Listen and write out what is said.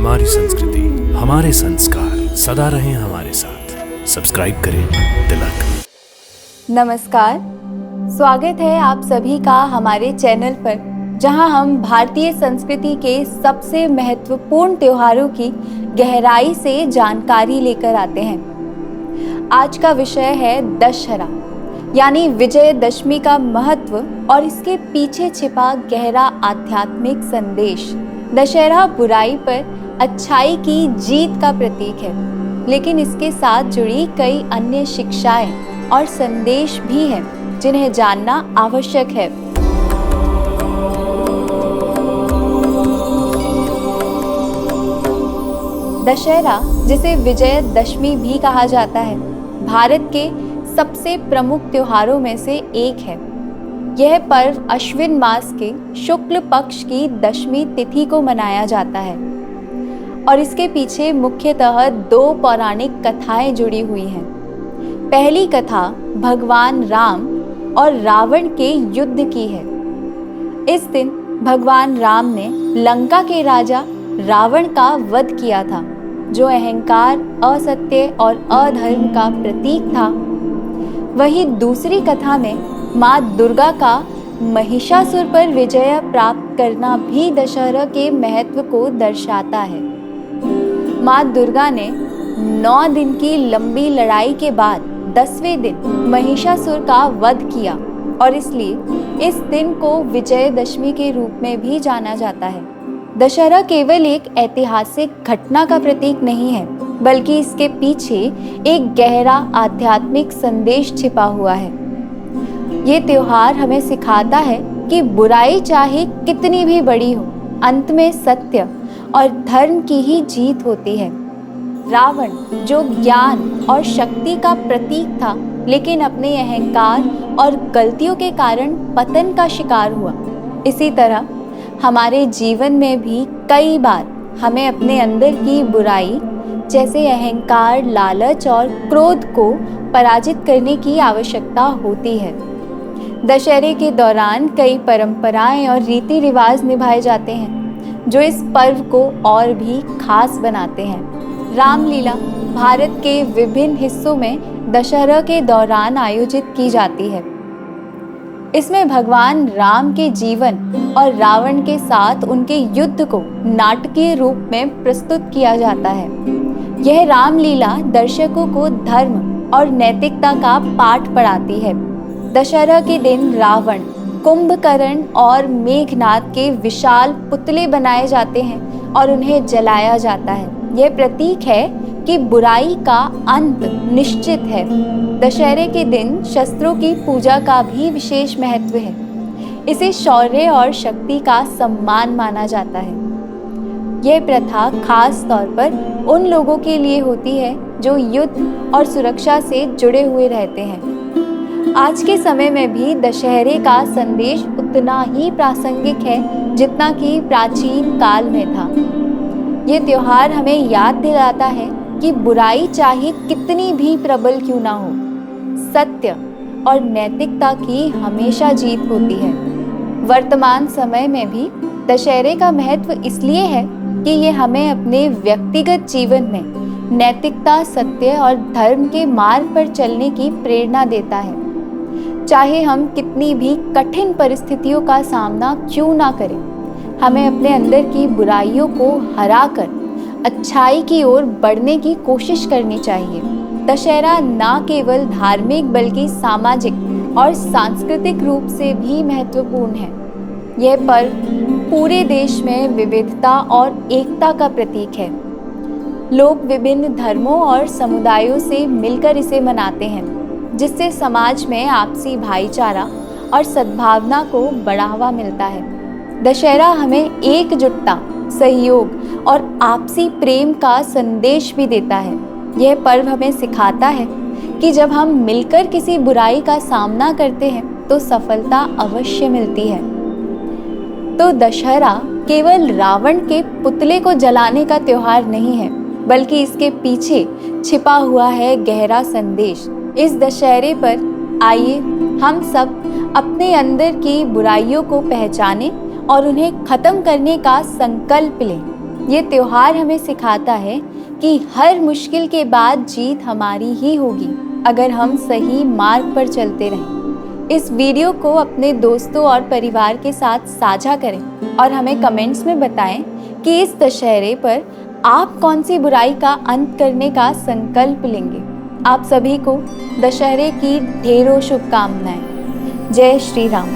हमारी संस्कृति, हमारे संस्कार सदा रहें हमारे साथ। सब्सक्राइब करें तिलक। नमस्कार, स्वागत है आप सभी का हमारे चैनल पर, जहां हम भारतीय संस्कृति के सबसे महत्वपूर्ण त्योहारों की गहराई से जानकारी लेकर आते हैं। आज का विषय है दशहरा, यानी विजयदशमी का महत्व और इसके पीछे छिपा गहरा आध्यात्मिक संदेश। दशहरा बुराई पर अच्छाई की जीत का प्रतीक है, लेकिन इसके साथ जुड़ी कई अन्य शिक्षाएं और संदेश भी हैं जिन्हें जानना आवश्यक है। दशहरा, जिसे विजयदशमी भी कहा जाता है, भारत के सबसे प्रमुख त्योहारों में से एक है। यह पर्व अश्विन मास के शुक्ल पक्ष की दशमी तिथि को मनाया जाता है और इसके पीछे मुख्यतः दो पौराणिक कथाएं जुड़ी हुई हैं। पहली कथा भगवान राम और रावण के युद्ध की है। इस दिन भगवान राम ने लंका के राजा रावण का वध किया था, जो अहंकार, असत्य और अधर्म का प्रतीक था। वहीं दूसरी कथा में माँ दुर्गा का महिषासुर पर विजय प्राप्त करना भी दशहरा के महत्व को दर्शाता है। माँ दुर्गा ने 9 दिन की लंबी लड़ाई के बाद 10वें दिन महिषासुर का वध किया और इसलिए इस दिन को विजयदशमी के रूप में भी जाना जाता है। दशहरा केवल एक ऐतिहासिक घटना का प्रतीक नहीं है, बल्कि इसके पीछे एक गहरा आध्यात्मिक संदेश छिपा हुआ है। ये त्योहार हमें सिखाता है कि बुराई चाहे कितनी भी बड़ी हो, अंत में सत्य और धर्म की ही जीत होती है। रावण, जो ज्ञान और शक्ति का प्रतीक था, लेकिन अपने अहंकार और गलतियों के कारण पतन का शिकार हुआ। इसी तरह हमारे जीवन में भी कई बार हमें अपने अंदर की बुराई, जैसे अहंकार, लालच और क्रोध को पराजित करने की आवश्यकता होती है। दशहरे के दौरान कई परंपराएं और रीति रिवाज निभाए जाते हैं, जो इस पर्व को और भी खास बनाते हैं। रामलीला भारत के विभिन्न हिस्सों में दशहरा के दौरान आयोजित की जाती है। इसमें भगवान राम के जीवन और रावण के साथ उनके युद्ध को नाटकीय रूप में प्रस्तुत किया जाता है। यह रामलीला दर्शकों को धर्म और नैतिकता का पाठ पढ़ाती है। दशहरा के दिन रावण, कुंभकर्ण और मेघनाद के विशाल पुतले बनाए जाते हैं और उन्हें जलाया जाता है। यह प्रतीक है कि बुराई का अंत निश्चित है। दशहरे के दिन शस्त्रों की पूजा का भी विशेष महत्व है। इसे शौर्य और शक्ति का सम्मान माना जाता है। यह प्रथा खास तौर पर उन लोगों के लिए होती है जो युद्ध और सुरक्षा से जुड़े हुए रहते हैं। आज के समय में भी दशहरे का संदेश उतना ही प्रासंगिक है जितना कि प्राचीन काल में था। ये त्योहार हमें याद दिलाता है कि बुराई चाहे कितनी भी प्रबल क्यों ना हो, सत्य और नैतिकता की हमेशा जीत होती है। वर्तमान समय में भी दशहरे का महत्व इसलिए है कि ये हमें अपने व्यक्तिगत जीवन में नैतिकता, सत्य और धर्म के मार्ग पर चलने की प्रेरणा देता है। चाहे हम कितनी भी कठिन परिस्थितियों का सामना क्यों ना करें, हमें अपने अंदर की बुराइयों को हराकर अच्छाई की ओर बढ़ने की कोशिश करनी चाहिए। दशहरा न केवल धार्मिक बल्कि सामाजिक और सांस्कृतिक रूप से भी महत्वपूर्ण है। यह पर्व पूरे देश में विविधता और एकता का प्रतीक है। लोग विभिन्न धर्मों और समुदायों से मिलकर इसे मनाते हैं, जिससे समाज में आपसी भाईचारा और सद्भावना को बढ़ावा मिलता है। दशहरा हमें एकजुटता, सहयोग और आपसी प्रेम का संदेश भी देता है। यह पर्व हमें सिखाता है कि जब हम मिलकर किसी बुराई का सामना करते हैं तो सफलता अवश्य मिलती है। तो दशहरा केवल रावण के पुतले को जलाने का त्योहार नहीं है, बल्कि इसके पीछे छिपा हुआ है गहरा संदेश। इस दशहरे पर आइए हम सब अपने अंदर की बुराइयों को पहचानें और उन्हें खत्म करने का संकल्प लें। ये त्योहार हमें सिखाता है कि हर मुश्किल के बाद जीत हमारी ही होगी, अगर हम सही मार्ग पर चलते रहें। इस वीडियो को अपने दोस्तों और परिवार के साथ साझा करें और हमें कमेंट्स में बताएं कि इस दशहरे पर आप कौन सी बुराई का अंत करने का संकल्प लेंगे। आप सभी को दशहरे की ढेरों शुभकामनाएं। जय श्री राम।